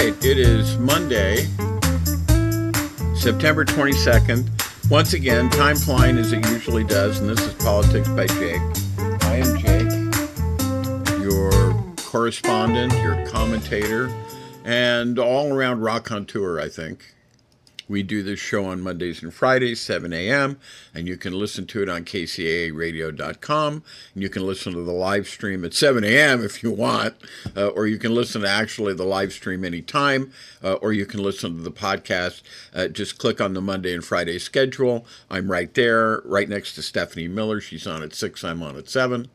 right, it is Monday, September 22nd. Once again, time flying as it usually does, and this is Politics by Jake. I am Jake, your correspondent, your commentator, and all-around raconteur, I think. We do this show on Mondays and Fridays, 7 a.m., and you can listen to it on kcaaradio.com, and you can listen to the live stream at 7 a.m. if you want, or you can listen to actually the live stream anytime, or you can listen to the podcast. Just click on the Monday and Friday schedule. I'm right there, right next to Stephanie Miller. She's on at 6, I'm on at 7.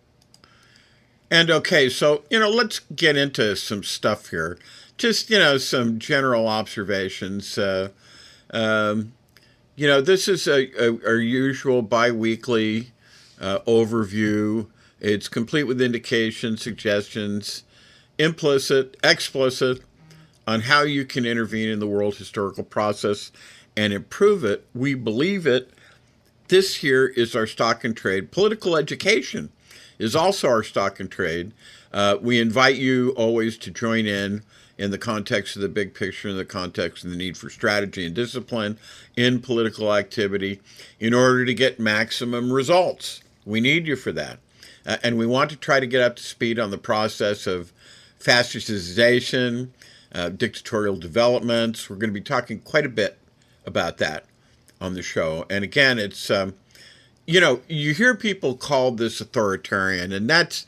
And okay, so, let's get into some stuff here. Just, some general observations. This is our usual bi-weekly overview. It's complete with indications, suggestions, implicit, explicit, on how you can intervene in the world historical process and improve it. We believe it. This here is our stock and trade. Political education is also our stock and trade. We invite you always to join in the context of the big picture, in the context of the need for strategy and discipline in political activity in order to get maximum results. We need you for that. And we want to try to get up to speed on the process of fascistization, dictatorial developments. We're going to be talking quite a bit about that on the show. And again, it's, you hear people call this authoritarian, and that's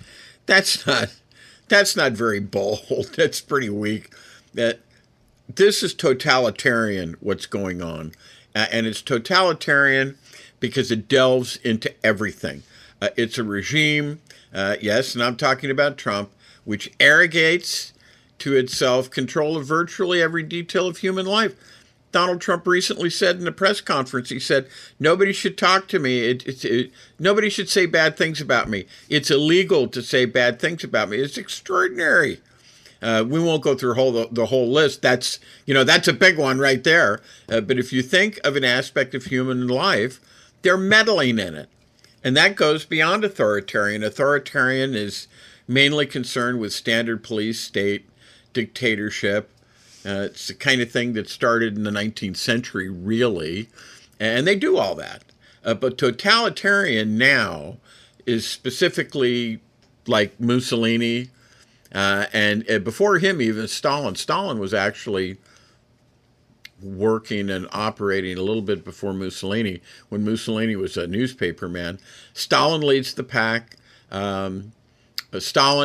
not very bold. That's pretty weak. This is totalitarian, what's going on. And it's totalitarian because it delves into everything. It's a regime, yes, and I'm talking about Trump, which arrogates to itself control of virtually every detail of human life. Donald Trump recently said in a press conference, he said, nobody should talk to me. Nobody should say bad things about me. It's illegal to say bad things about me. It's extraordinary. We won't go through the whole list. That's a big one right there. But if you think of an aspect of human life, they're meddling in it. And that goes beyond authoritarian. Authoritarian is mainly concerned with standard police state dictatorship. It's the kind of thing that started in the 19th century, really, and they do all that. But totalitarian now is specifically like Mussolini, and before him even Stalin. Stalin was actually working and operating a little bit before Mussolini, when Mussolini was a newspaper man. Stalin leads the pack. Stalin,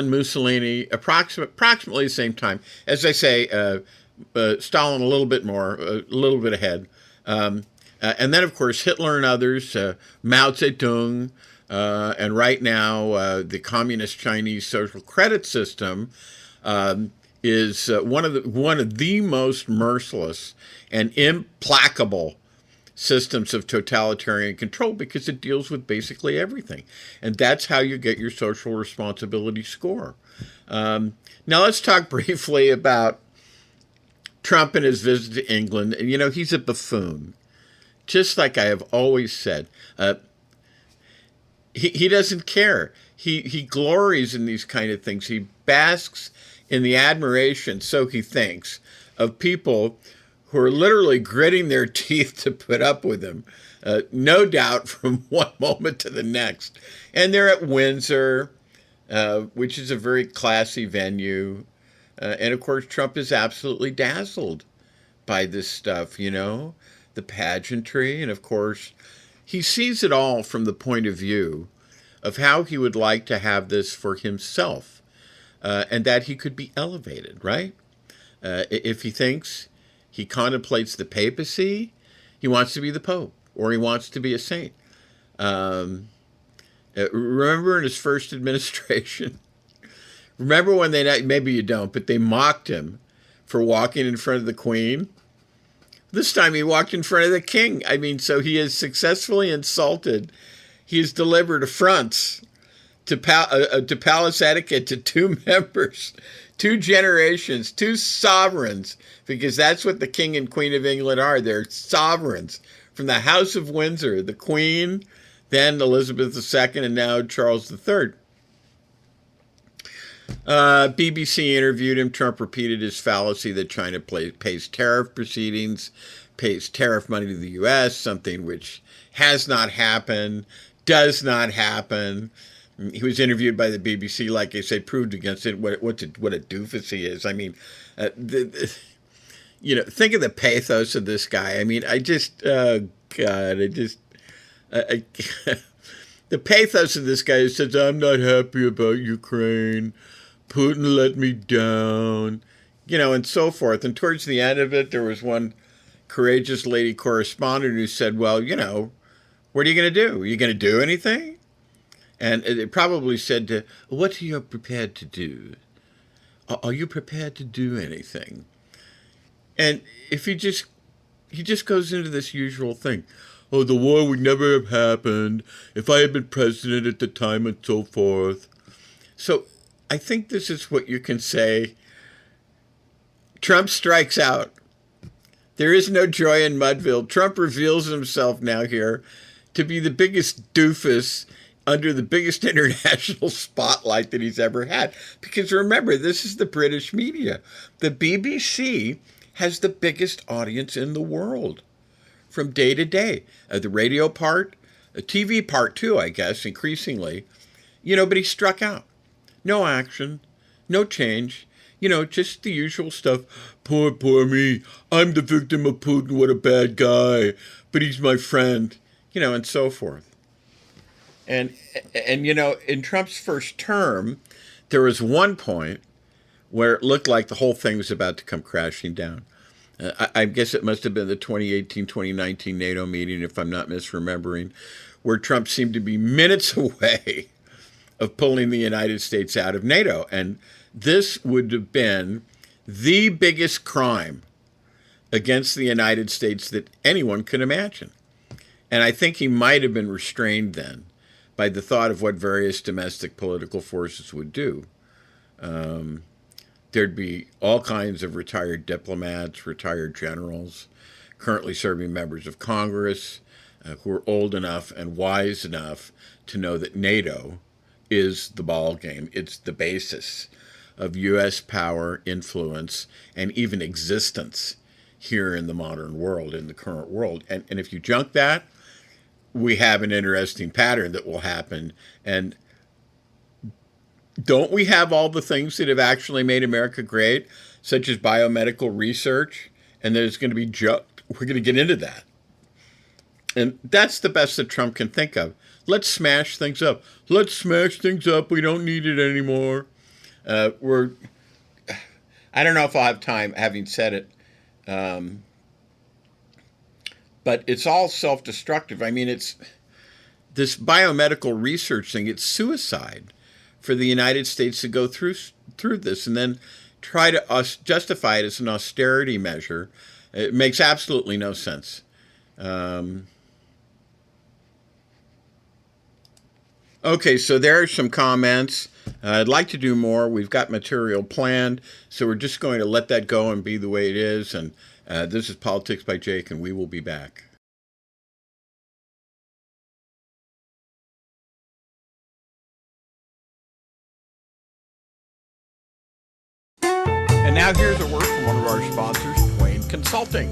Mussolini, approximately the same time. As I say, Stalin a little bit ahead. And then, of course, Hitler and others, Mao Zedong, and right now the communist Chinese social credit system is one of the most merciless and implacable systems of totalitarian control because it deals with basically everything. And that's how you get your social responsibility score. Now let's talk briefly about Trump and his visit to England. And, he's a buffoon, just like I have always said. He doesn't care. He glories in these kind of things. He basks in the admiration, so he thinks, of people who are literally gritting their teeth to put up with him, no doubt from one moment to the next. And they're at Windsor, which is a very classy venue. And, of course, Trump is absolutely dazzled by this stuff, the pageantry. And, of course, he sees it all from the point of view of how he would like to have this for himself, and that he could be elevated, right? If he thinks he contemplates the papacy, he wants to be the Pope, or he wants to be a saint. Remember in his first administration, remember when maybe you don't, but they mocked him for walking in front of the Queen? This time he walked in front of the King. So he has successfully insulted. He has delivered affronts to palace etiquette to two members, 2 generations, 2 sovereigns, because that's what the King and Queen of England are. They're sovereigns from the House of Windsor, the Queen, then Elizabeth II, and now Charles III. BBC interviewed him. Trump repeated his fallacy that China pays tariff proceedings, pays tariff money to the U.S., something which has not happened, does not happen. He was interviewed by the BBC, like I said, proved against it what a doofus he is. I mean, think of the pathos of this guy. I mean, God, I the pathos of this guy who says, I'm not happy about Ukraine. Putin let me down, and so forth. And towards the end of it, there was one courageous lady correspondent who said, well, what are you going to do? Are you going to do anything? And it probably said, what are you prepared to do? Are you prepared to do anything? And if he just goes into this usual thing. Oh, the war would never have happened if I had been president at the time and so forth. So I think this is what you can say. Trump strikes out. There is no joy in Mudville. Trump reveals himself now here to be the biggest doofus under the biggest international spotlight that he's ever had. Because remember, this is the British media. The BBC has the biggest audience in the world from day to day. The radio part, the TV part too, I guess, increasingly. But he struck out. No action, no change, just the usual stuff. Poor me. I'm the victim of Putin. What a bad guy. But he's my friend, and so forth. And in Trump's first term, there was one point where it looked like the whole thing was about to come crashing down. I guess it must have been the 2018-2019 NATO meeting, if I'm not misremembering, where Trump seemed to be minutes away of pulling the United States out of NATO. And this would have been the biggest crime against the United States that anyone could imagine. And I think he might have been restrained then by the thought of what various domestic political forces would do. There'd be all kinds of retired diplomats, retired generals, currently serving members of Congress, who are old enough and wise enough to know that NATO is the ball game. It's the basis of U.S. power, influence, and even existence here in the modern world, in the current world. And if you junk that, we have an interesting pattern that will happen. And don't we have all the things that have actually made America great, such as biomedical research? And there's going to be we're going to get into that. And that's the best that Trump can think of. Let's smash things up. Let's smash things up. We don't need it anymore. I don't know if I'll have time having said it. But it's all self-destructive. I mean, it's this biomedical research thing. It's suicide for the United States to go through this and then try to justify it as an austerity measure. It makes absolutely no sense. Okay, so there are some comments. I'd like to do more. We've got material planned, so we're just going to let that go and be the way it is. And this is Politics by Jake, and we will be back. And now here's a word from one of our sponsors, Twain Consulting.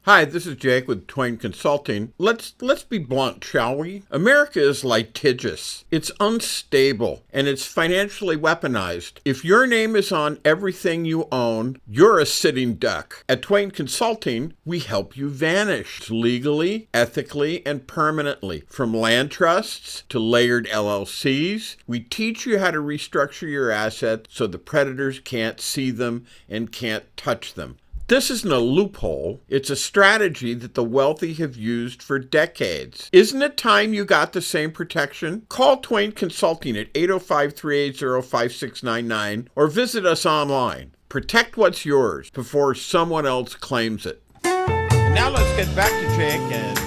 Hi, this is Jake with Twain Consulting. Let's be blunt, shall we? America is litigious. It's unstable, and it's financially weaponized. If your name is on everything you own, you're a sitting duck. At Twain Consulting, we help you vanish legally, ethically, and permanently. From land trusts to layered LLCs, we teach you how to restructure your assets so the predators can't see them and can't touch them. This isn't a loophole. It's a strategy that the wealthy have used for decades. Isn't it time you got the same protection? Call Twain Consulting at 805-380-5699 or visit us online. Protect what's yours before someone else claims it. And now let's get back to Jake and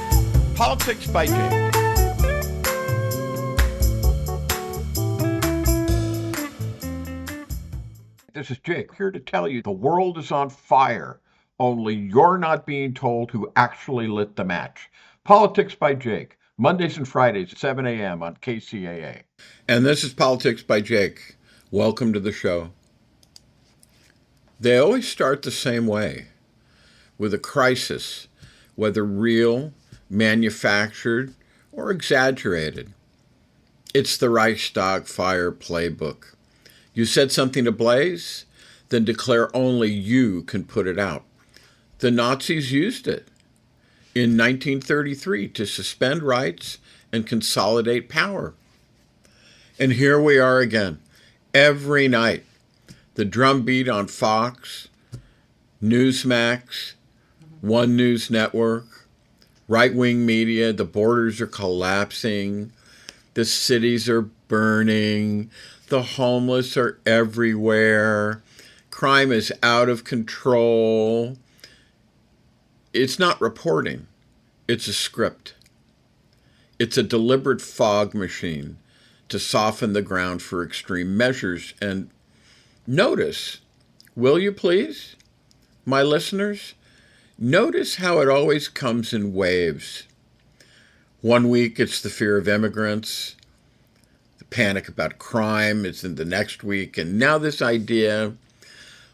Politics by Jake. This is Jake, here to tell you the world is on fire, only you're not being told who actually lit the match. Politics by Jake, Mondays and Fridays at 7 a.m. on KCAA. And this is Politics by Jake. Welcome to the show. They always start the same way, with a crisis, whether real, manufactured, or exaggerated. It's the Reichstag fire playbook. You set something ablaze, then declare only you can put it out. The Nazis used it in 1933 to suspend rights and consolidate power. And here we are again, every night. The drumbeat on Fox, Newsmax, One News Network, right-wing media, the borders are collapsing, the cities are burning, the homeless are everywhere, crime is out of control. It's not reporting, it's a script. It's a deliberate fog machine to soften the ground for extreme measures. And notice, will you please, my listeners, notice how it always comes in waves. One week it's the fear of immigrants, the panic about crime is in the next week, and now this idea,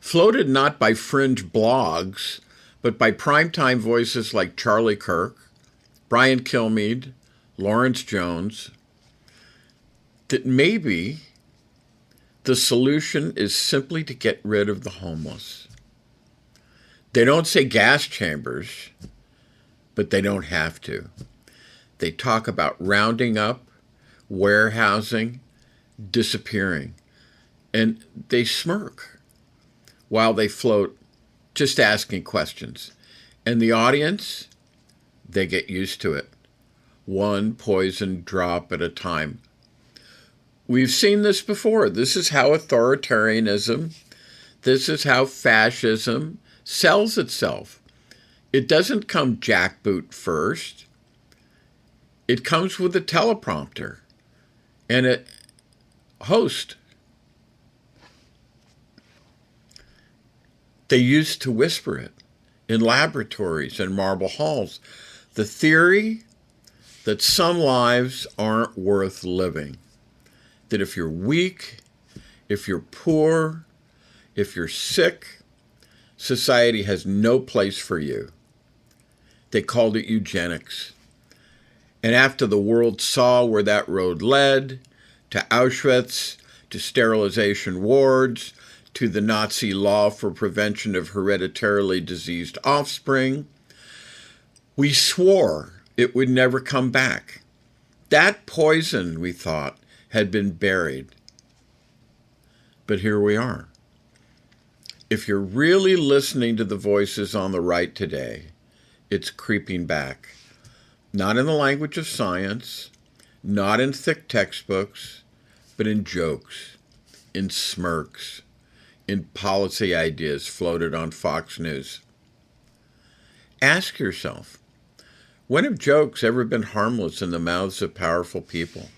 floated not by fringe blogs, but by primetime voices like Charlie Kirk, Brian Kilmeade, Lawrence Jones, that maybe the solution is simply to get rid of the homeless. They don't say gas chambers, but they don't have to. They talk about rounding up, warehousing, disappearing, and they smirk while they float, just asking questions. And the audience, they get used to it, one poison drop at a time. We've seen this before. This is how authoritarianism, this is how fascism sells itself. It doesn't come jackboot first. It comes with a teleprompter and a host. They used to whisper it in laboratories and marble halls. The theory that some lives aren't worth living. That if you're weak, if you're poor, if you're sick, society has no place for you. They called it eugenics. And after the world saw where that road led, to Auschwitz, to sterilization wards, to the Nazi law for prevention of hereditarily diseased offspring, we swore it would never come back. That poison, we thought, had been buried. But here we are. If you're really listening to the voices on the right today, it's creeping back. Not in the language of science, not in thick textbooks, but in jokes, in smirks, in policy ideas floated on Fox News. Ask yourself, when have jokes ever been harmless in the mouths of powerful people?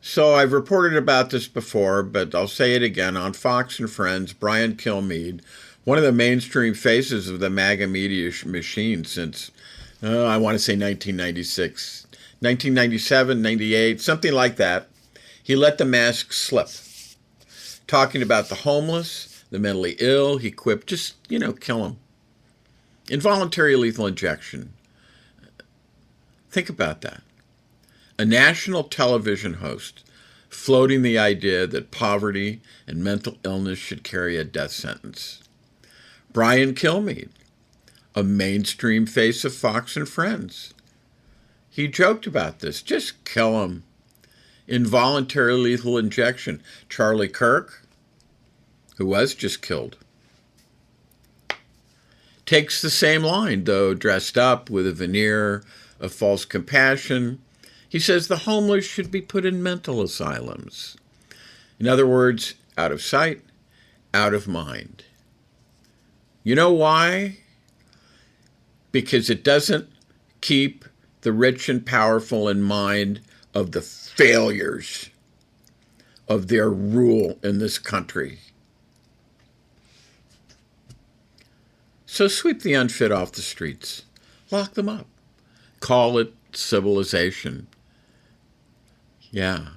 So I've reported about this before, but I'll say it again. On Fox and Friends, Brian Kilmeade, one of the mainstream faces of the MAGA media machine since, I want to say 1996, 1997, 98, something like that. He let the mask slip. Talking about the homeless, the mentally ill, he quipped, just, kill them. Involuntary lethal injection. Think about that. A national television host floating the idea that poverty and mental illness should carry a death sentence. Brian Kilmeade, a mainstream face of Fox and Friends. He joked about this. Just kill him. Involuntary lethal injection. Charlie Kirk, who was just killed, takes the same line, though dressed up with a veneer of false compassion. He says the homeless should be put in mental asylums. In other words, out of sight, out of mind. You know why? Because it doesn't keep the rich and powerful in mind of the failures of their rule in this country. So sweep the unfit off the streets. Lock them up. Call it civilization. Yeah.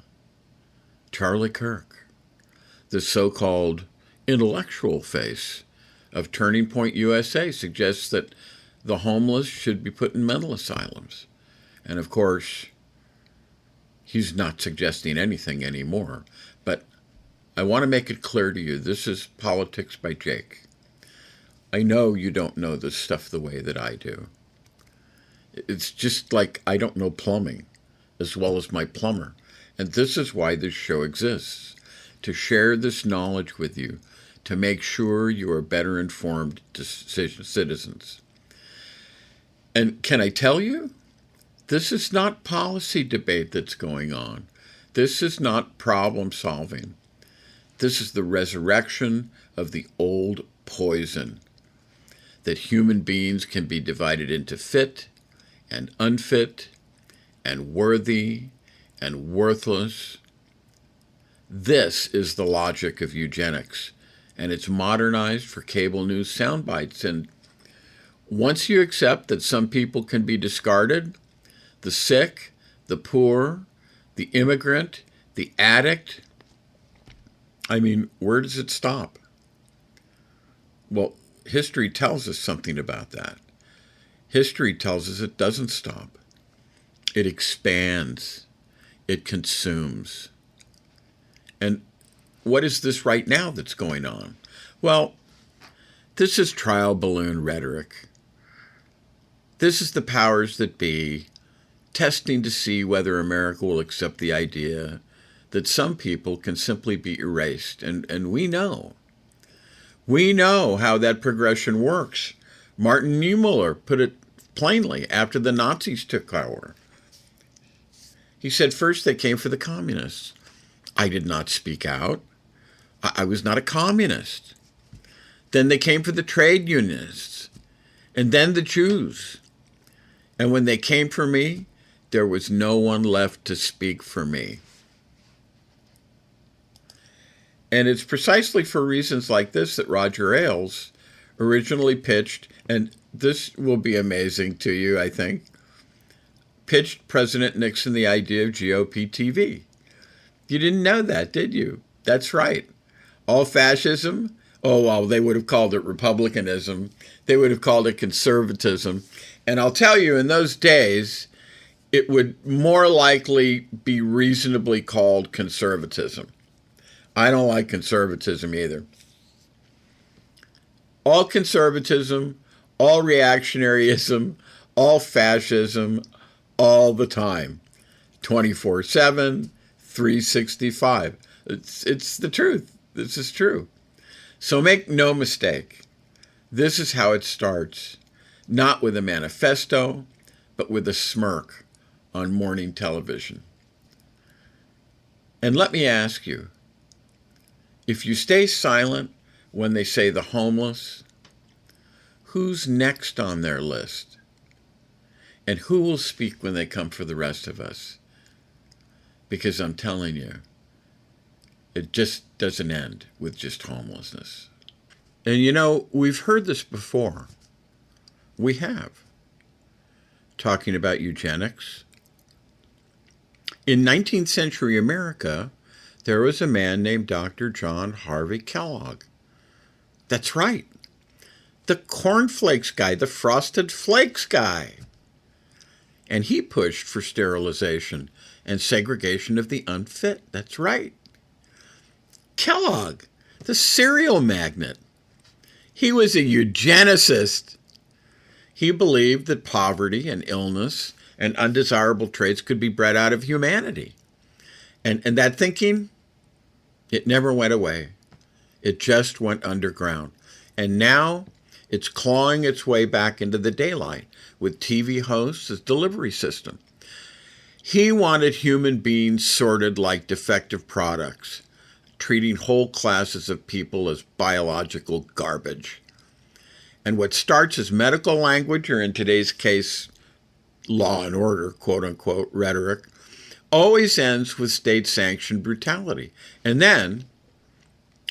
Charlie Kirk, the so-called intellectual face of Turning Point USA, suggests that the homeless should be put in mental asylums. And of course, he's not suggesting anything anymore. But I want to make it clear to you, this is Politics by Jake. I know you don't know this stuff the way that I do. It's just like I don't know plumbing as well as my plumber. And this is why this show exists, to share this knowledge with you, to make sure you are better informed citizens. And can I tell you, this is not policy debate that's going on. This is not problem solving. This is the resurrection of the old poison, that human beings can be divided into fit and unfit and worthy and worthless. This is the logic of eugenics, and it's modernized for cable news sound bites. And once you accept that some people can be discarded, the sick, the poor, the immigrant, the addict, I mean, where does it stop? Well, history tells us something about that. History tells us it doesn't stop. It expands. It consumes. And what is this right now that's going on? Well, this is trial balloon rhetoric. This is the powers that be testing to see whether America will accept the idea that some people can simply be erased. And we know. We know how that progression works. Martin Niemöller put it plainly after the Nazis took power. He said, first they came for the communists. I did not speak out. I was not a communist. Then they came for the trade unionists, and then the Jews. And when they came for me, there was no one left to speak for me. And it's precisely for reasons like this that Roger Ailes originally pitched, and this will be amazing to you, I think, pitched President Nixon the idea of GOP TV. You didn't know that, did you? That's right. All fascism, oh, well, they would have called it republicanism. They would have called it conservatism. And I'll tell you, in those days, it would more likely be reasonably called conservatism. I don't like conservatism either. All conservatism, all reactionaryism, all fascism, all the time. 24/7, 365. It's the truth. This is true. So make no mistake. This is how it starts. Not with a manifesto, but with a smirk on morning television. And let me ask you, if you stay silent when they say the homeless, who's next on their list? And who will speak when they come for the rest of us? Because I'm telling you, it just doesn't end with just homelessness. And you know, we've heard this before. We have. Talking about eugenics. In 19th century America, there was a man named Dr. John Harvey Kellogg. That's right. The cornflakes guy, the frosted flakes guy. And he pushed for sterilization and segregation of the unfit. That's right. Kellogg, the cereal magnate. He was a eugenicist. He believed that poverty and illness and undesirable traits could be bred out of humanity. And that thinking, it never went away. It just went underground. And now it's clawing its way back into the daylight with TV hosts as delivery system. He wanted human beings sorted like defective products, treating whole classes of people as biological garbage. And what starts as medical language, or in today's case, law and order, quote unquote, rhetoric, always ends with state-sanctioned brutality. And then,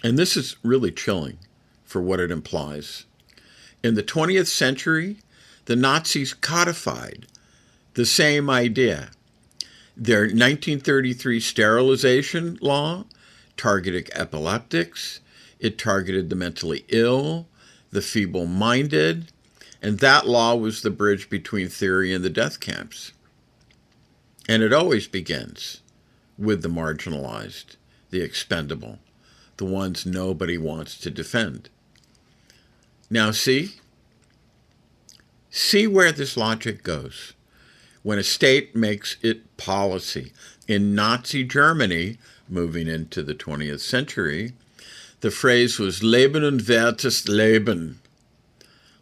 and this is really chilling for what it implies, in the 20th century, the Nazis codified the same idea. Their 1933 sterilization law targeted epileptics. It targeted the mentally ill, the feeble-minded, and that law was the bridge between theory and the death camps. And it always begins with the marginalized, the expendable, the ones nobody wants to defend. Now see where this logic goes. When a state makes it policy. In Nazi Germany, moving into the 20th century, the phrase was Leben unwertes Leben,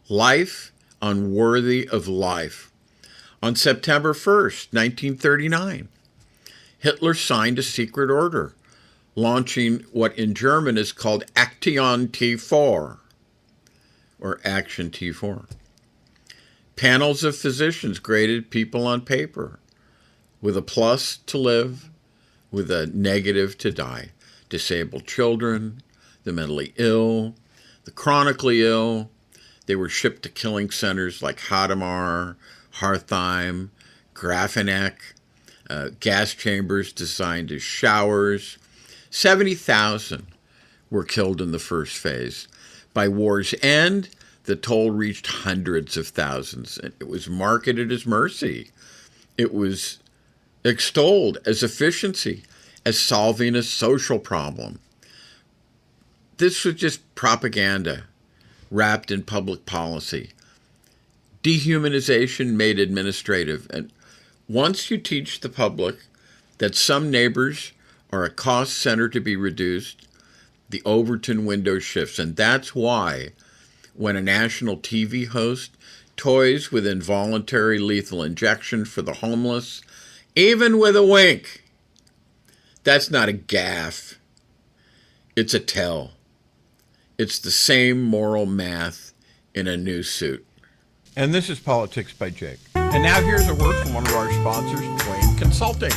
life unworthy of life. On September 1st, 1939, Hitler signed a secret order, launching what in German is called Aktion T4, or Action T4. Panels of physicians graded people on paper, with a plus to live, with a negative to die. Disabled children, the mentally ill, the chronically ill. They were shipped to killing centers like Hadamar, Hartheim, Grafeneck, gas chambers designed as showers. 70,000 were killed in the first phase. By war's end, the toll reached hundreds of thousands, and it was marketed as mercy. It was extolled as efficiency, as solving a social problem. This was just propaganda wrapped in public policy. Dehumanization made administrative. And once you teach the public that some neighbors are a cost center to be reduced, the Overton window shifts. And that's why when a national TV host toys with involuntary lethal injection for the homeless, even with a wink, that's not a gaffe. It's a tell. It's the same moral math in a new suit. And this is Politics by Jake. And now here's a word from one of our sponsors, Twain Consulting.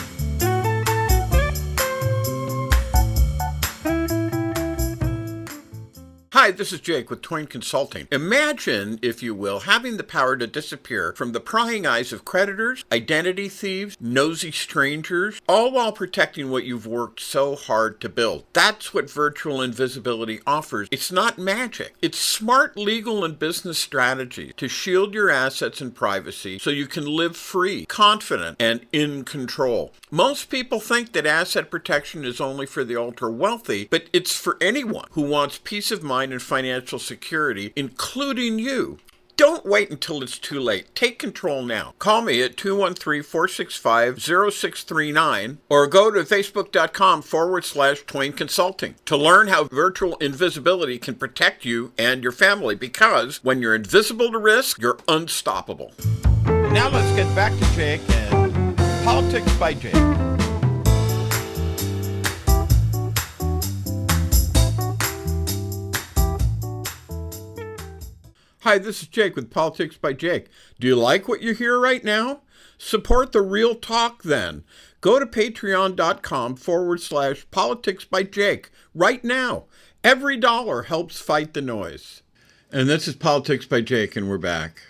Hi, this is Jake with Twain Consulting. Imagine, if you will, having the power to disappear from the prying eyes of creditors, identity thieves, nosy strangers, all while protecting what you've worked so hard to build. That's what virtual invisibility offers. It's not magic. It's smart legal and business strategy to shield your assets and privacy so you can live free, confident, and in control. Most people think that asset protection is only for the ultra-wealthy, but it's for anyone who wants peace of mind and financial security, including you. Don't wait until it's too late. Take control now. Call me at 213-465-0639 or go to facebook.com/Twain Consulting to learn how virtual invisibility can protect you and your family, because when you're invisible to risk, you're unstoppable. Now let's get back to Jake and Politics by Jake. Hi, this is Jake with Politics by Jake. Do you like what you hear right now? Support the real talk then. Go to patreon.com/Politics by Jake right now. Every dollar helps fight the noise. And this is Politics by Jake, and we're back.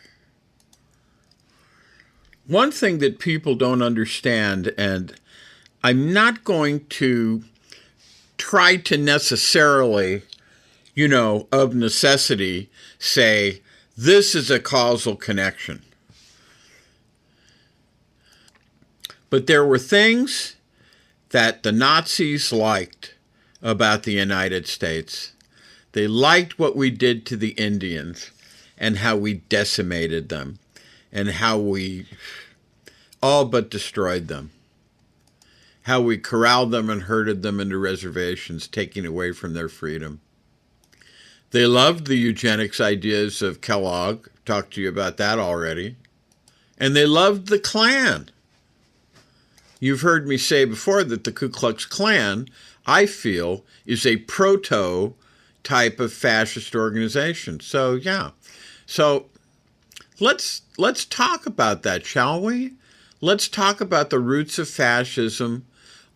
One thing that people don't understand, and I'm not going to try to necessarily, of necessity, say, this is a causal connection. But there were things that the Nazis liked about the United States. They liked what we did to the Indians and how we decimated them and how we all but destroyed them. How we corralled them and herded them into reservations, taking away from their freedom. They loved the eugenics ideas of Kellogg. Talked to you about that already. And they loved the Klan. You've heard me say before that the Ku Klux Klan, I feel, is a proto-type of fascist organization. So, yeah. So, let's talk about that, shall we? Let's talk about the roots of fascism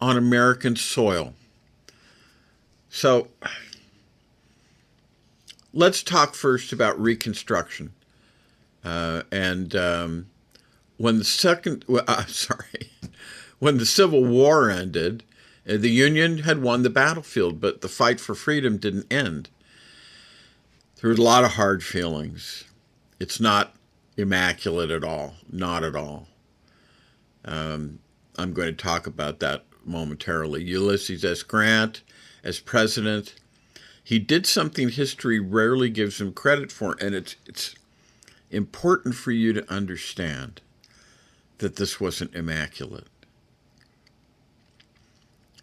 on American soil. So, let's talk first about Reconstruction. When When the Civil War ended, the Union had won the battlefield, but the fight for freedom didn't end. There were a lot of hard feelings. It's not immaculate at all, not at all. I'm going to talk about that momentarily. Ulysses S. Grant, as president, he did something history rarely gives him credit for, and it's important for you to understand that this wasn't immaculate.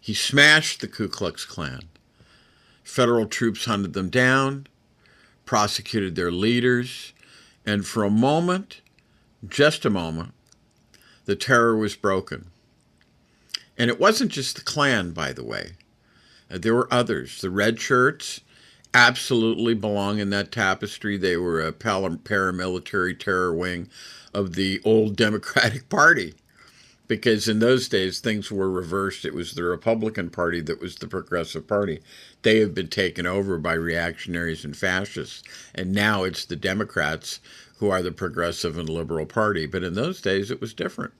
He smashed the Ku Klux Klan. Federal troops hunted them down, prosecuted their leaders, and for a moment, just a moment, the terror was broken. And it wasn't just the Klan, by the way. There were others. The red shirts absolutely belong in that tapestry. They were a paramilitary terror wing of the old Democratic Party, because in those days things were reversed. It was the Republican Party that was the progressive party. They have been taken over by reactionaries and fascists, and now it's the Democrats who are the progressive and liberal party. But in those days it was different.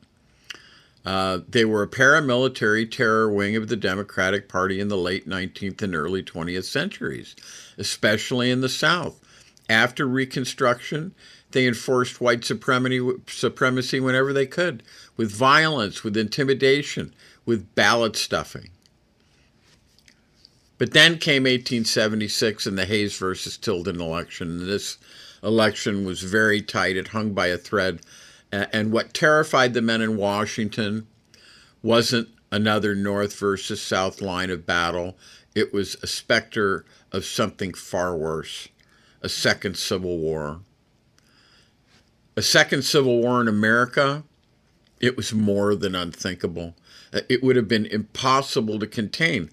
They were a paramilitary terror wing of the Democratic Party in the late 19th and early 20th centuries, especially in the South. After Reconstruction, they enforced white supremacy whenever they could, with violence, with intimidation, with ballot stuffing. But then came 1876 and the Hayes versus Tilden election. This election was very tight. It hung by a thread. And what terrified the men in Washington wasn't another North versus South line of battle. It was a specter of something far worse, a second Civil War. A second Civil War in America, it was more than unthinkable. It would have been impossible to contain.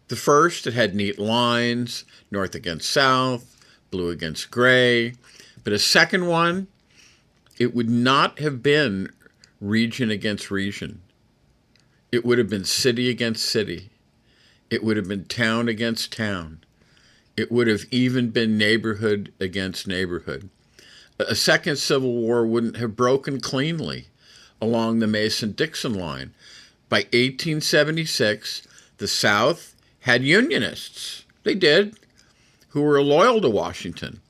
The first, it had neat lines, North against South, blue against gray. But a second one, it would not have been region against region. It would have been city against city. It would have been town against town. It would have even been neighborhood against neighborhood. A second Civil War wouldn't have broken cleanly along the Mason-Dixon line. By 1876, the South had Unionists. They did, who were loyal to Washington.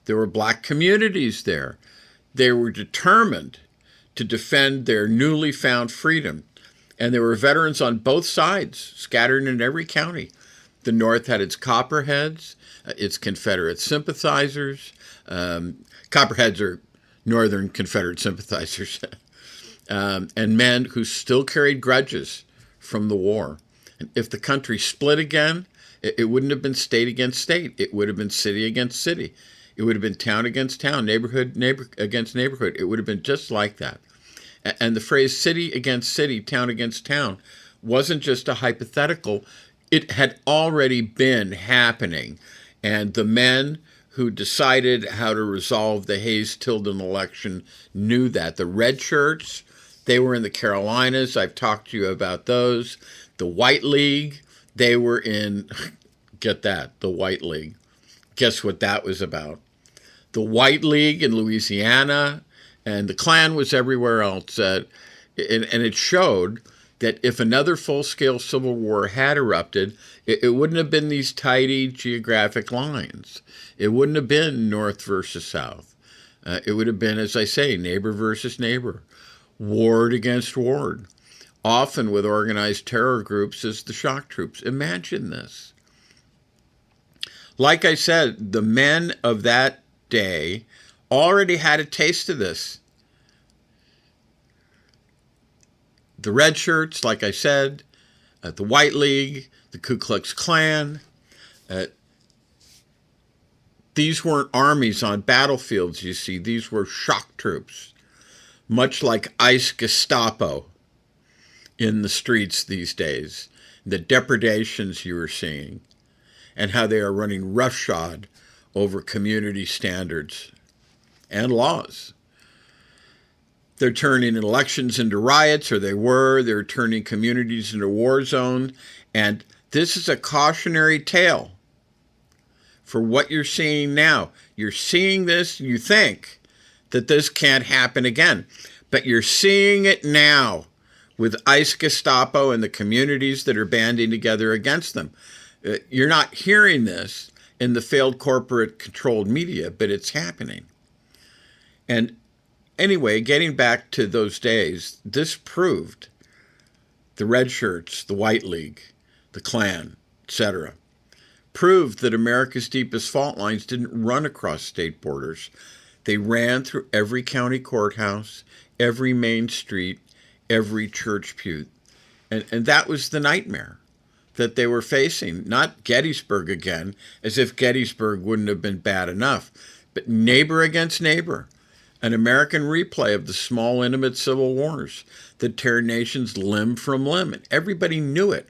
There were black communities there. They were determined to defend their newly found freedom. And there were veterans on both sides, scattered in every county. The North had its Copperheads, its Confederate sympathizers. Copperheads are Northern Confederate sympathizers. And men who still carried grudges from the war. And if the country split again, it wouldn't have been state against state. It would have been city against city. It would have been town against town, neighborhood against neighborhood. It would have been just like that. And the phrase city against city, town against town, wasn't just a hypothetical. It had already been happening. And the men who decided how to resolve the Hayes-Tilden election knew that. The red shirts, they were in the Carolinas. I've talked to you about those. The White League, they were in, get that, the White League. Guess what that was about? The White League in Louisiana, and the Klan was everywhere else. And it showed that if another full-scale civil war had erupted, it wouldn't have been these tidy geographic lines. It wouldn't have been North versus South. It would have been, as I say, neighbor versus neighbor, ward against ward, often with organized terror groups as the shock troops. Imagine this. Like I said, the men of that day already had a taste of this. The red shirts, like I said, the White League, the Ku Klux Klan, these weren't armies on battlefields, you see. These were shock troops, much like ICE Gestapo in the streets these days, the depredations you were seeing, and how they are running roughshod over community standards and laws. They're turning elections into riots, or they're turning communities into war zones. And this is a cautionary tale for what you're seeing now. You're seeing this, you think that this can't happen again, but you're seeing it now with ICE Gestapo and the communities that are banding together against them. You're not hearing this in the failed corporate controlled media, but it's happening. And anyway, getting back to those days, this proved the Red Shirts, the White League, the Klan, etc., proved that America's deepest fault lines didn't run across state borders. They ran through every county courthouse, every main street, every church pew. And that was the nightmare that they were facing. Not Gettysburg again, as if Gettysburg wouldn't have been bad enough, but neighbor against neighbor. An American replay of the small, intimate civil wars that tear nations limb from limb. And everybody knew it.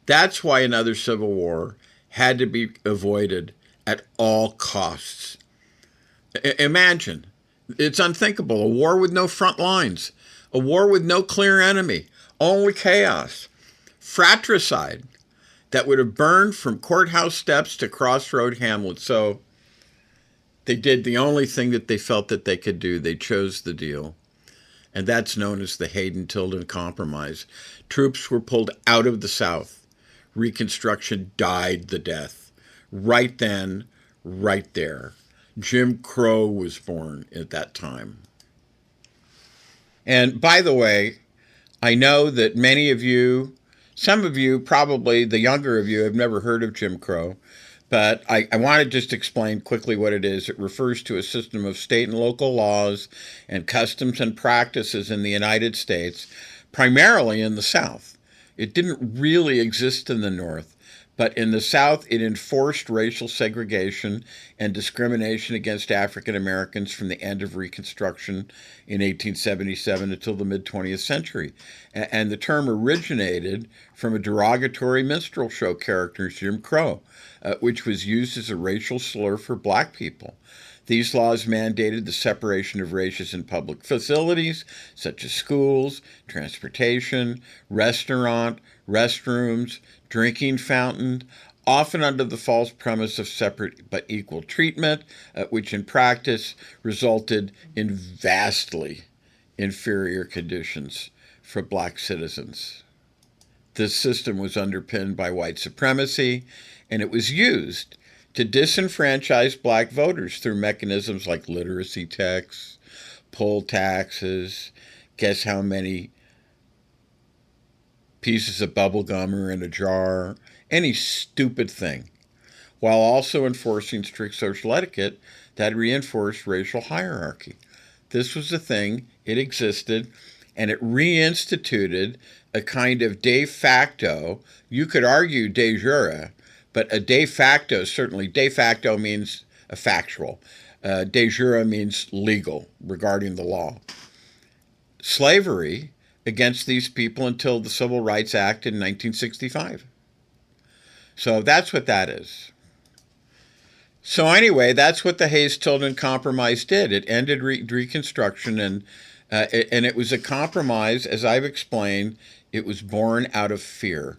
That's why another civil war had to be avoided at all costs. Imagine, it's unthinkable, a war with no front lines, a war with no clear enemy, only chaos, fratricide that would have burned from courthouse steps to crossroad hamlets. So they did the only thing that they felt that they could do. They chose the deal. And that's known as the Tilden Compromise. Troops were pulled out of the South. Reconstruction died the death. Right then, right there. Jim Crow was born at that time. And by the way, I know that many of you, some of you, probably the younger of you, have never heard of Jim Crow. But I want to just explain quickly what it is. It refers to a system of state and local laws and customs and practices in the United States, primarily in the South. It didn't really exist in the North, but in the South, it enforced racial segregation and discrimination against African Americans from the end of Reconstruction in 1877 until the mid-20th century. And the term originated from a derogatory minstrel show character, Jim Crow, which was used as a racial slur for black people. These laws mandated the separation of races in public facilities, such as schools, transportation, restrooms, drinking fountain, often under the false premise of separate but equal treatment, which in practice resulted in vastly inferior conditions for black citizens. This system was underpinned by white supremacy, and it was used to disenfranchise black voters through mechanisms like literacy checks, poll taxes, guess how many pieces of bubble gum are in a jar, any stupid thing, while also enforcing strict social etiquette that reinforced racial hierarchy. This was a thing, it existed, and it reinstituted a kind of de facto, you could argue de jure, but a de facto, certainly de facto means a factual. De jure means legal regarding the law. Slavery against these people until the Civil Rights Act in 1965. So that's what that is. So anyway, that's what the Hayes-Tilden Compromise did. It ended Reconstruction, and it was a compromise, as I've explained. It was born out of fear.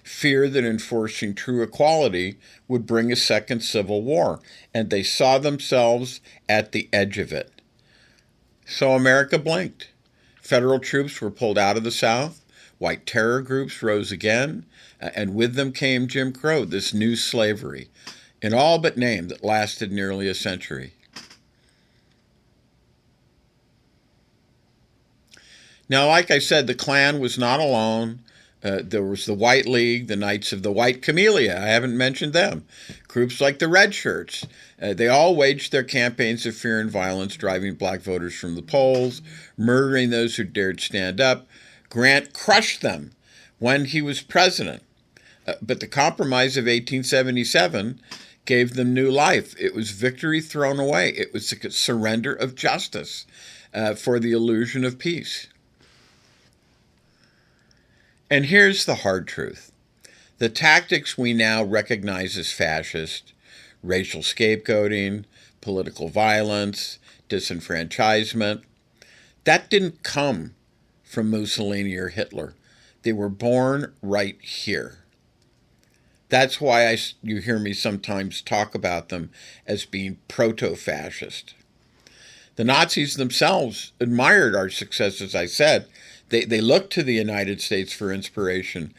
Fear that enforcing true equality would bring a second civil war, and they saw themselves at the edge of it. So America blinked. Federal troops were pulled out of the South, white terror groups rose again, and with them came Jim Crow, this new slavery, in all but name, that lasted nearly a century. Now, like I said, the Klan was not alone. There was the White League, the Knights of the White Camellia. I haven't mentioned them. Groups like the Red Shirts. They all waged their campaigns of fear and violence, driving black voters from the polls, murdering those who dared stand up. Grant crushed them when he was president. But the Compromise of 1877 gave them new life. It was victory thrown away. It was a surrender of justice for the illusion of peace. And here's the hard truth. The tactics we now recognize as fascist, racial scapegoating, political violence, disenfranchisement, that didn't come from Mussolini or Hitler. They were born right here. That's why you hear me sometimes talk about them as being proto-fascist. The Nazis themselves admired our success, as I said. They looked to the United States for inspiration.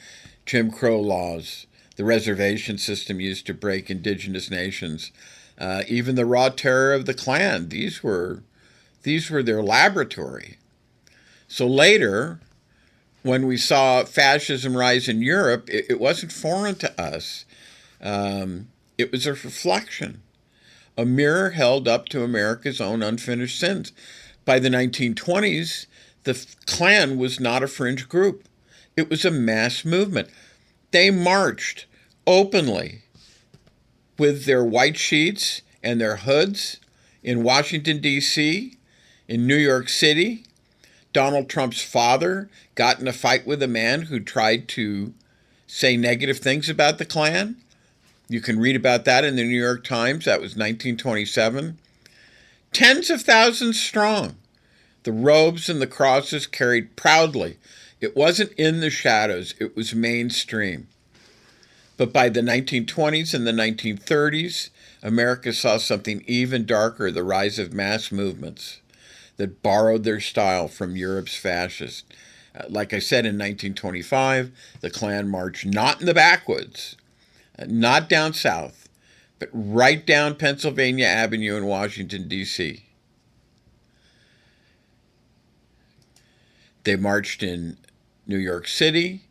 Jim Crow laws, the reservation system used to break indigenous nations, even the raw terror of the Klan. These were their laboratory. So later, when we saw fascism rise in Europe, it wasn't foreign to us. It was a reflection, a mirror held up to America's own unfinished sins. By the 1920s, the Klan was not a fringe group. It was a mass movement. They marched openly with their white sheets and their hoods in Washington, D.C., in New York City. Donald Trump's father got in a fight with a man who tried to say negative things about the Klan. You can read about that in the New York Times. That was 1927. Tens of thousands strong. The robes and the crosses carried proudly. It wasn't in the shadows. It was mainstream. But by the 1920s and the 1930s, America saw something even darker, the rise of mass movements that borrowed their style from Europe's fascists. Like I said, in 1925, the Klan marched not in the backwoods, not down south, but right down Pennsylvania Avenue in Washington, D.C. They marched in New York City.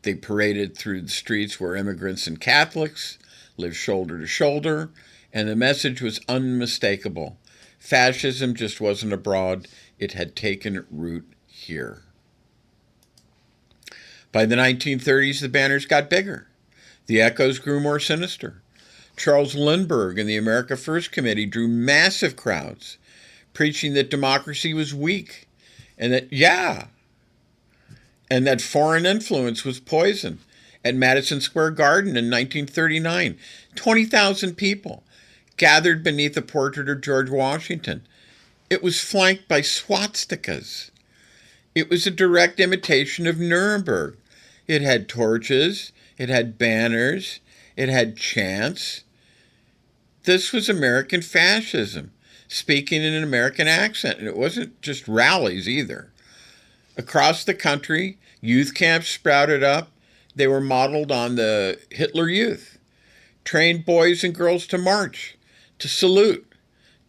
They paraded through the streets where immigrants and Catholics lived shoulder to shoulder, and the message was unmistakable. Fascism just wasn't abroad. It had taken root here. By the 1930s, the banners got bigger. The echoes grew more sinister. Charles Lindbergh and the America First Committee drew massive crowds, preaching that democracy was weak and that foreign influence was poison. At Madison Square Garden in 1939, 20,000 people gathered beneath a portrait of George Washington. It was flanked by swastikas. It was a direct imitation of Nuremberg. It had torches, it had banners, it had chants. This was American fascism, speaking in an American accent, and it wasn't just rallies either. Across the country, youth camps sprouted up. They were modeled on the Hitler Youth, trained boys and girls to march, to salute,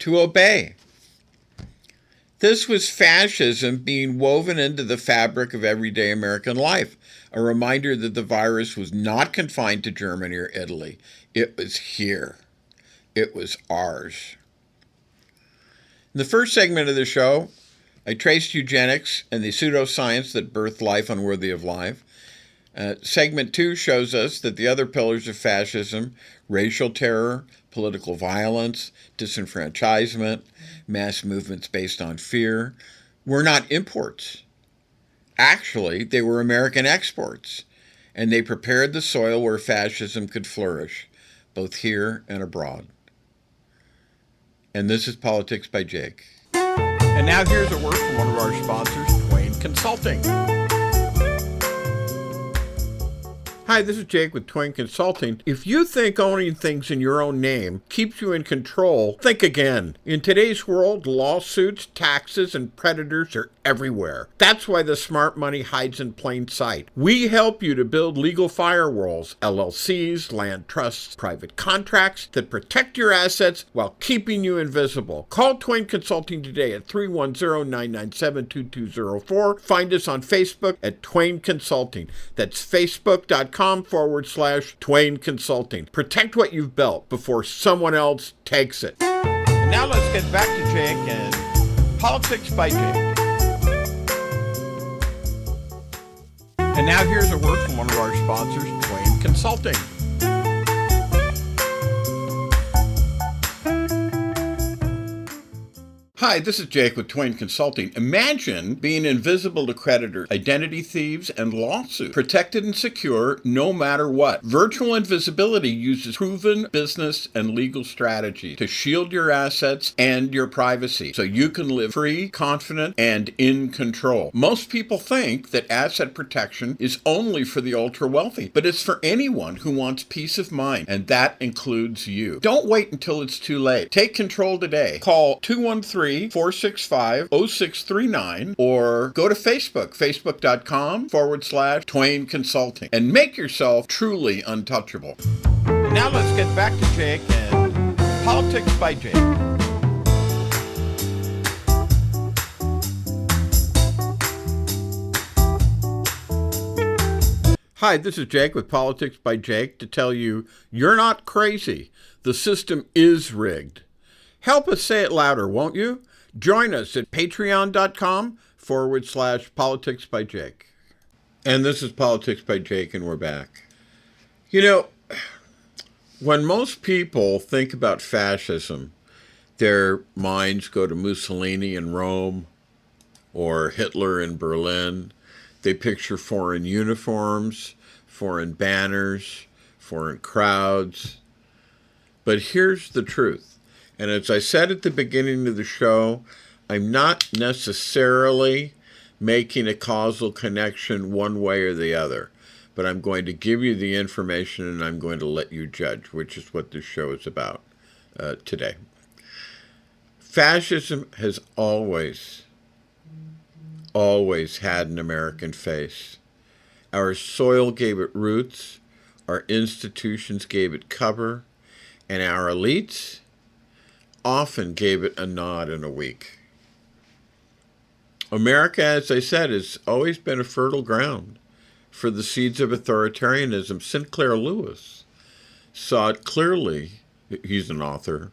to obey. This was fascism being woven into the fabric of everyday American life, a reminder that the virus was not confined to Germany or Italy. It was here. It was ours. In the first segment of the show, I traced eugenics and the pseudoscience that birthed life unworthy of life. Segment 2 shows us that the other pillars of fascism, racial terror, political violence, disenfranchisement, mass movements based on fear, were not imports. Actually, they were American exports, and they prepared the soil where fascism could flourish, both here and abroad. And this is Politics by Jake. And now here's a word from one of our sponsors, Twain Consulting. Hi, this is Jake with Twain Consulting. If you think owning things in your own name keeps you in control, think again. In today's world, lawsuits, taxes, and predators are everywhere. That's why the smart money hides in plain sight. We help you to build legal firewalls, LLCs, land trusts, private contracts that protect your assets while keeping you invisible. Call Twain Consulting today at 310-997-2204. Find us on Facebook at Twain Consulting. That's facebook.com/Twain Consulting. Protect what you've built before someone else takes it. And now let's get back to Jake and Politics by Jake. And now here's a word from one of our sponsors, Twain Consulting. Hi, this is Jake with Twain Consulting. Imagine being invisible to creditors, identity thieves, and lawsuits, protected and secure no matter what. Virtual invisibility uses proven business and legal strategy to shield your assets and your privacy so you can live free, confident, and in control. Most people think that asset protection is only for the ultra-wealthy, but it's for anyone who wants peace of mind, and that includes you. Don't wait until it's too late. Take control today. Call 213 833-465-0639, or go to Facebook, facebook.com/Twain Consulting, and make yourself truly untouchable. Now let's get back to Jake and Politics by Jake. Hi, this is Jake with Politics by Jake to tell you you're not crazy. The system is rigged. Help us say it louder, won't you? Join us at patreon.com/Politics by Jake. And this is Politics by Jake, and we're back. You know, when most people think about fascism, their minds go to Mussolini in Rome or Hitler in Berlin. They picture foreign uniforms, foreign banners, foreign crowds. But here's the truth. And as I said at the beginning of the show, I'm not necessarily making a causal connection one way or the other. But I'm going to give you the information and I'm going to let you judge, which is what this show is about today. Fascism has always had an American face. Our soil gave it roots, our institutions gave it cover, and our elites often gave it a nod and a wink. America, as I said, has always been a fertile ground for the seeds of authoritarianism. Sinclair Lewis saw it clearly, he's an author,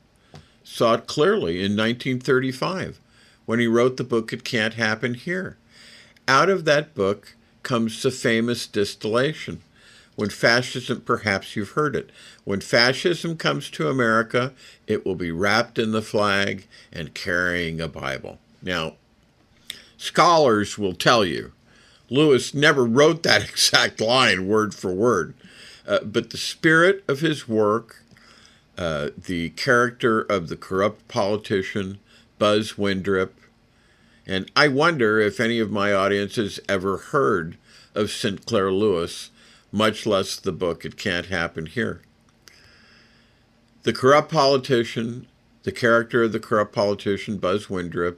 saw it clearly in 1935 when he wrote the book, It Can't Happen Here. Out of that book comes the famous distillation. When fascism, perhaps you've heard it, when fascism comes to America, it will be wrapped in the flag and carrying a Bible. Now, scholars will tell you, Lewis never wrote that exact line word for word, but the spirit of his work, the character of the corrupt politician, Buzz Windrip, and I wonder if any of my audience has ever heard of Sinclair Lewis, much less the book It Can't Happen Here. The corrupt politician, the character of the corrupt politician, Buzz Windrip,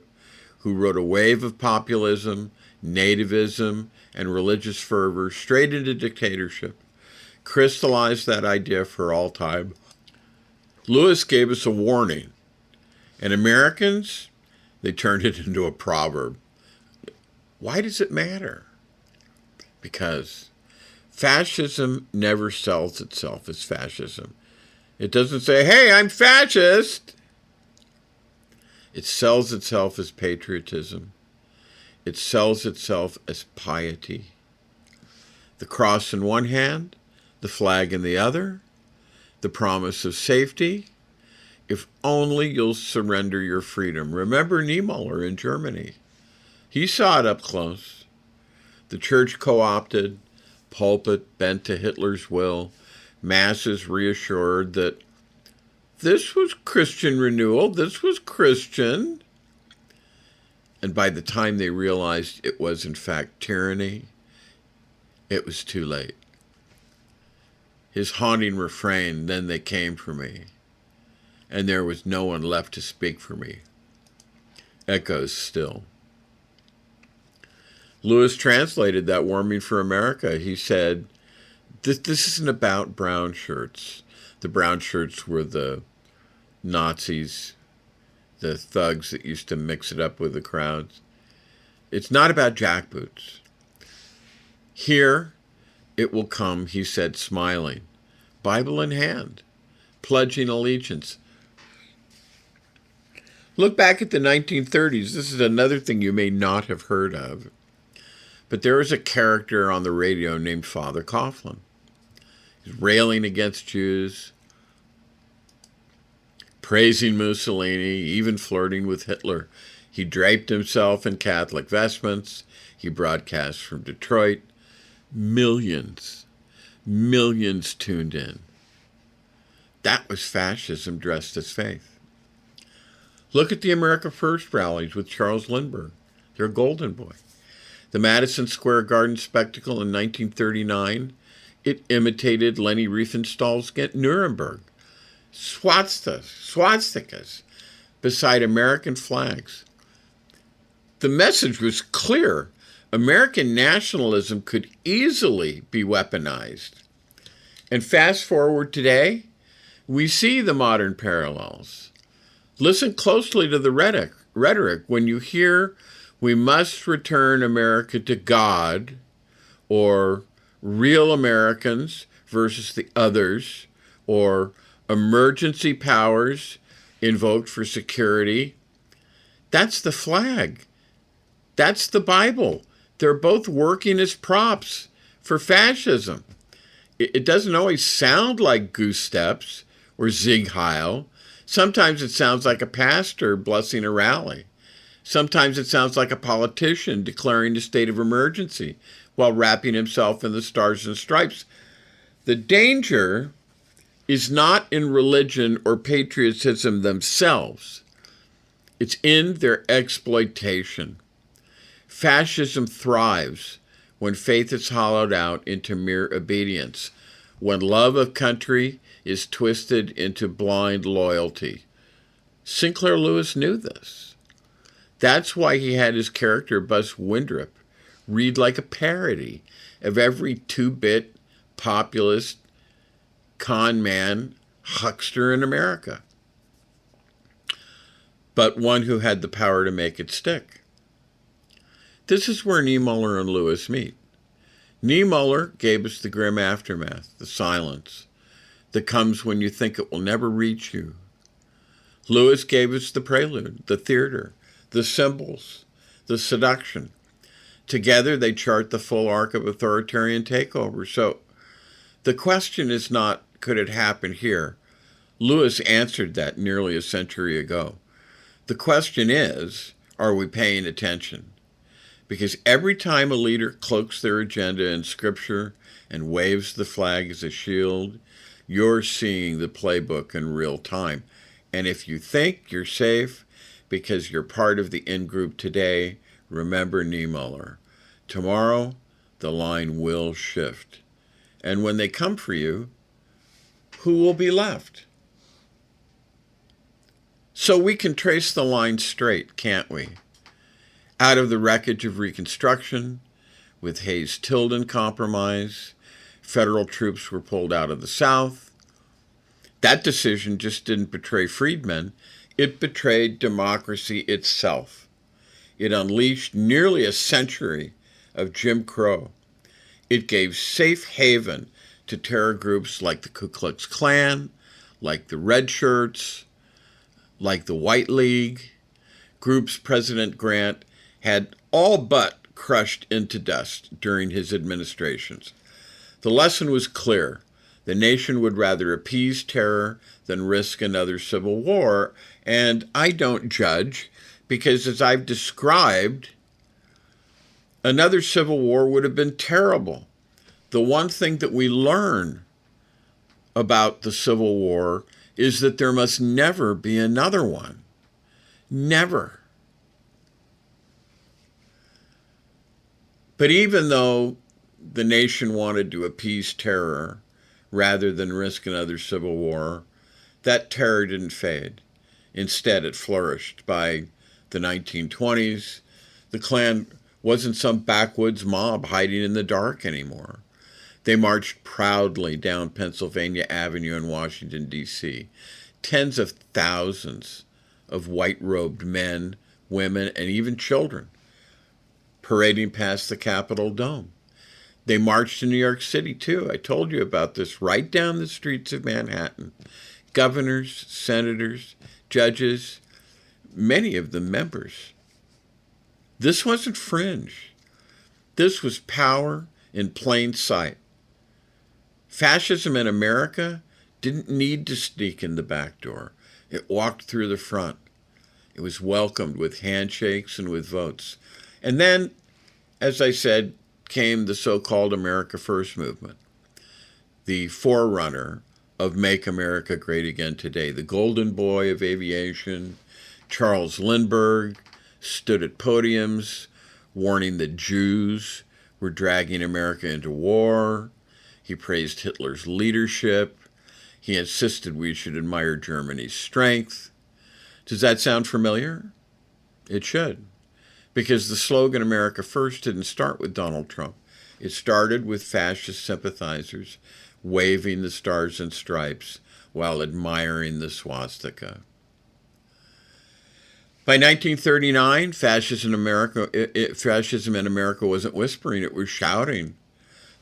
who wrote a wave of populism, nativism, and religious fervor straight into dictatorship, crystallized that idea for all time. Lewis gave us a warning, and Americans, they turned it into a proverb. Why does it matter? Because fascism never sells itself as fascism. It doesn't say, hey, I'm fascist. It sells itself as patriotism. It sells itself as piety. The cross in one hand, the flag in the other, the promise of safety. If only you'll surrender your freedom. Remember Niemöller in Germany. He saw it up close. The church co-opted, pulpit bent to Hitler's will, masses reassured that this was Christian renewal, this was Christian. And by the time they realized it was in fact tyranny, it was too late. His haunting refrain, then they came for me, and there was no one left to speak for me, echoes still. Lewis translated that warning for America. He said, this isn't about brown shirts. The brown shirts were the Nazis, the thugs that used to mix it up with the crowds. It's not about jackboots. Here it will come, he said, smiling, Bible in hand, pledging allegiance. Look back at the 1930s. This is another thing you may not have heard of. But there was a character on the radio named Father Coughlin. He's railing against Jews, praising Mussolini, even flirting with Hitler. He draped himself in Catholic vestments. He broadcast from Detroit. Millions tuned in. That was fascism dressed as faith. Look at the America First rallies with Charles Lindbergh. They're a golden boy. The Madison Square Garden spectacle in 1939, it imitated Leni Riefenstahl's Nuremberg. Swastikas, beside American flags. The message was clear. American nationalism could easily be weaponized. And fast forward today, we see the modern parallels. Listen closely to the rhetoric when you hear we must return America to God, or real Americans versus the others, or emergency powers invoked for security. That's the flag. That's the Bible. They're both working as props for fascism. It doesn't always sound like goose steps or Sieg Heil. Sometimes it sounds like a pastor blessing a rally. Sometimes it sounds like a politician declaring a state of emergency while wrapping himself in the stars and stripes. The danger is not in religion or patriotism themselves. It's in their exploitation. Fascism thrives when faith is hollowed out into mere obedience, when love of country is twisted into blind loyalty. Sinclair Lewis knew this. That's why he had his character Buzz Windrip read like a parody of every two-bit populist con man huckster in America, but one who had the power to make it stick. This is where Niemöller and Lewis meet. Niemöller gave us the grim aftermath, the silence that comes when you think it will never reach you. Lewis gave us the prelude, the theater, the symbols, the seduction. Together they chart the full arc of authoritarian takeover. So the question is not, could it happen here? Lewis answered that nearly a century ago. The question is, are we paying attention? Because every time a leader cloaks their agenda in scripture and waves the flag as a shield, you're seeing the playbook in real time. And if you think you're safe because you're part of the in-group today, remember Niemöller. Tomorrow, the line will shift. And when they come for you, who will be left? So we can trace the line straight, can't we? Out of the wreckage of Reconstruction, with Hayes' Tilden Compromise, federal troops were pulled out of the South. That decision just didn't betray freedmen, it betrayed democracy itself. It unleashed nearly a century of Jim Crow. It gave safe haven to terror groups like the Ku Klux Klan, like the Red Shirts, like the White League, groups President Grant had all but crushed into dust during his administrations. The lesson was clear. The nation would rather appease terror than risk another civil war. And I don't judge, because as I've described, another civil war would have been terrible. The one thing that we learn about the Civil War is that there must never be another one. Never. But even though the nation wanted to appease terror rather than risk another civil war, that terror didn't fade. Instead, it flourished. By the 1920s, the Klan wasn't some backwoods mob hiding in the dark anymore. They marched proudly down Pennsylvania Avenue in Washington, D.C. Tens of thousands of white-robed men, women, and even children parading past the Capitol Dome. They marched to New York City, too. I told you about this, right down the streets of Manhattan. Governors, senators, judges, many of them members. This wasn't fringe. This was power in plain sight. Fascism in America didn't need to sneak in the back door. It walked through the front. It was welcomed with handshakes and with votes. And then, as I said, came the so-called America First movement, the forerunner of Make America Great Again Today. The golden boy of aviation, Charles Lindbergh, stood at podiums warning that Jews were dragging America into war. He praised Hitler's leadership. He insisted we should admire Germany's strength. Does that sound familiar? It should. Because the slogan America First didn't start with Donald Trump. It started with fascist sympathizers waving the stars and stripes while admiring the swastika. By 1939, fascism in America wasn't whispering, it was shouting.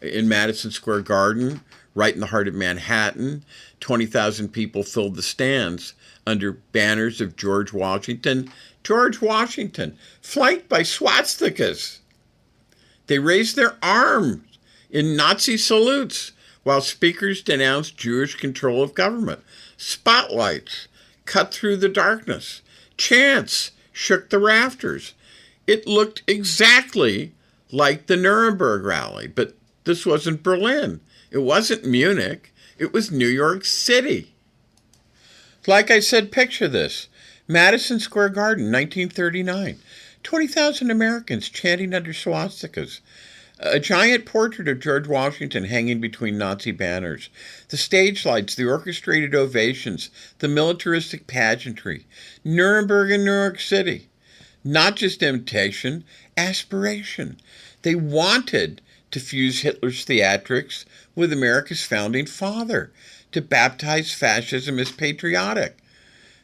In Madison Square Garden, right in the heart of Manhattan, 20,000 people filled the stands under banners of George Washington, flanked by swastikas. They raised their arms in Nazi salutes while speakers denounced Jewish control of government. Spotlights cut through the darkness. Chants shook the rafters. It looked exactly like the Nuremberg rally, but this wasn't Berlin. It wasn't Munich. It was New York City. Like I said, picture this. Madison Square Garden, 1939. 20,000 Americans chanting under swastikas. A giant portrait of George Washington hanging between Nazi banners. The stage lights, the orchestrated ovations, the militaristic pageantry. Nuremberg and New York City. Not just imitation, aspiration. They wanted to fuse Hitler's theatrics with America's founding father, to baptize fascism as patriotic.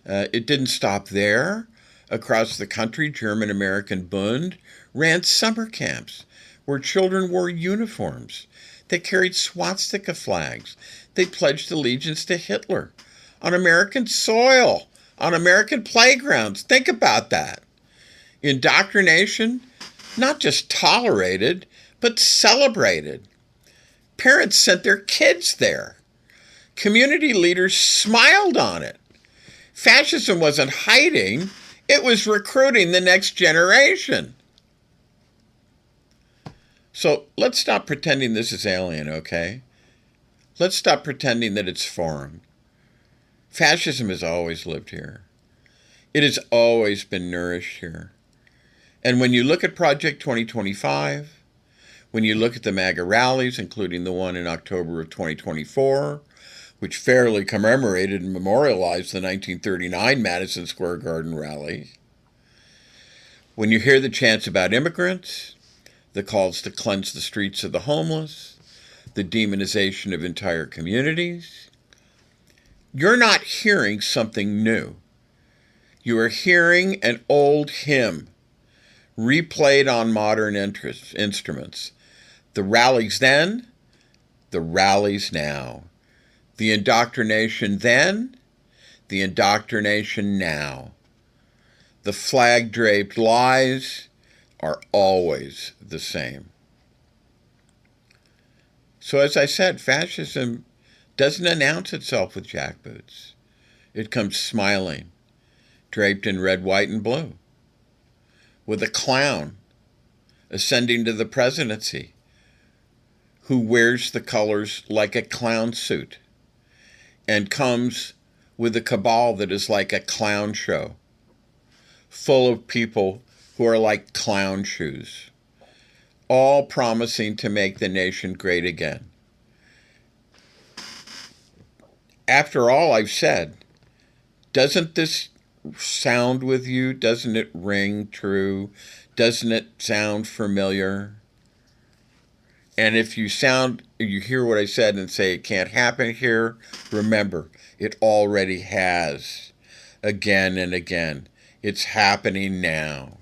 It didn't stop there. Across the country, German-American Bund ran summer camps where children wore uniforms. They carried swastika flags. They pledged allegiance to Hitler on American soil, on American playgrounds. Think about that. Indoctrination, not just tolerated, but celebrated. Parents sent their kids there. Community leaders smiled on it. Fascism wasn't hiding, it was recruiting the next generation. So let's stop pretending this is alien, okay? Let's stop pretending that it's foreign. Fascism has always lived here. It has always been nourished here. And when you look at Project 2025, when you look at the MAGA rallies, including the one in October of 2024, which fairly commemorated and memorialized the 1939 Madison Square Garden rally, when you hear the chants about immigrants, the calls to cleanse the streets of the homeless, the demonization of entire communities, you're not hearing something new. You are hearing an old hymn replayed on modern instruments. The rallies then, the rallies now. The indoctrination then, the indoctrination now. The flag-draped lies are always the same. So as I said, fascism doesn't announce itself with jackboots. It comes smiling, draped in red, white, and blue, with a clown ascending to the presidency who wears the colors like a clown suit and comes with a cabal that is like a clown show, full of people who are like clown shoes, all promising to make the nation great again. After all I've said, doesn't this sound with you? Doesn't it ring true? Doesn't it sound familiar? And if you hear what I said and say it can't happen here, remember, it already has, again and again. It's happening now.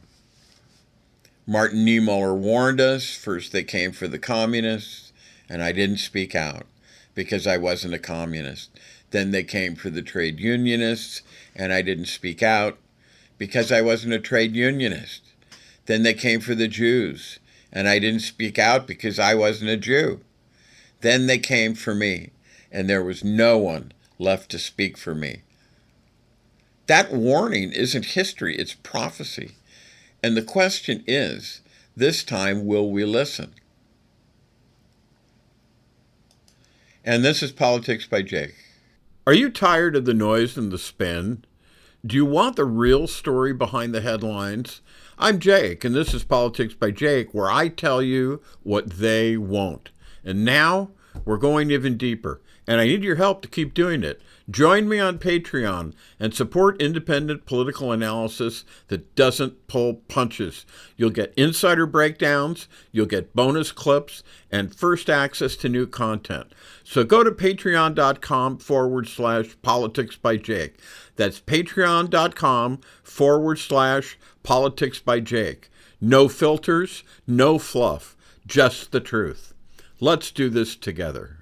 Martin Niemöller warned us. First they came for the communists, and I didn't speak out because I wasn't a communist. Then they came for the trade unionists, and I didn't speak out because I wasn't a trade unionist. Then they came for the Jews, and I didn't speak out because I wasn't a Jew. Then they came for me, and there was no one left to speak for me. That warning isn't history, it's prophecy. And the question is, this time, will we listen? And this is Politics by Jake. Are you tired of the noise and the spin? Do you want the real story behind the headlines? I'm Jake, and this is Politics by Jake, where I tell you what they won't. And now, We're going even deeper, and I need your help to keep doing it. Join me on Patreon and support independent political analysis that doesn't pull punches. You'll get insider breakdowns, you'll get bonus clips, and first access to new content. So go to patreon.com/politics by Jake. That's patreon.com/politics by Jake. No filters, no fluff, just the truth. Let's do this together.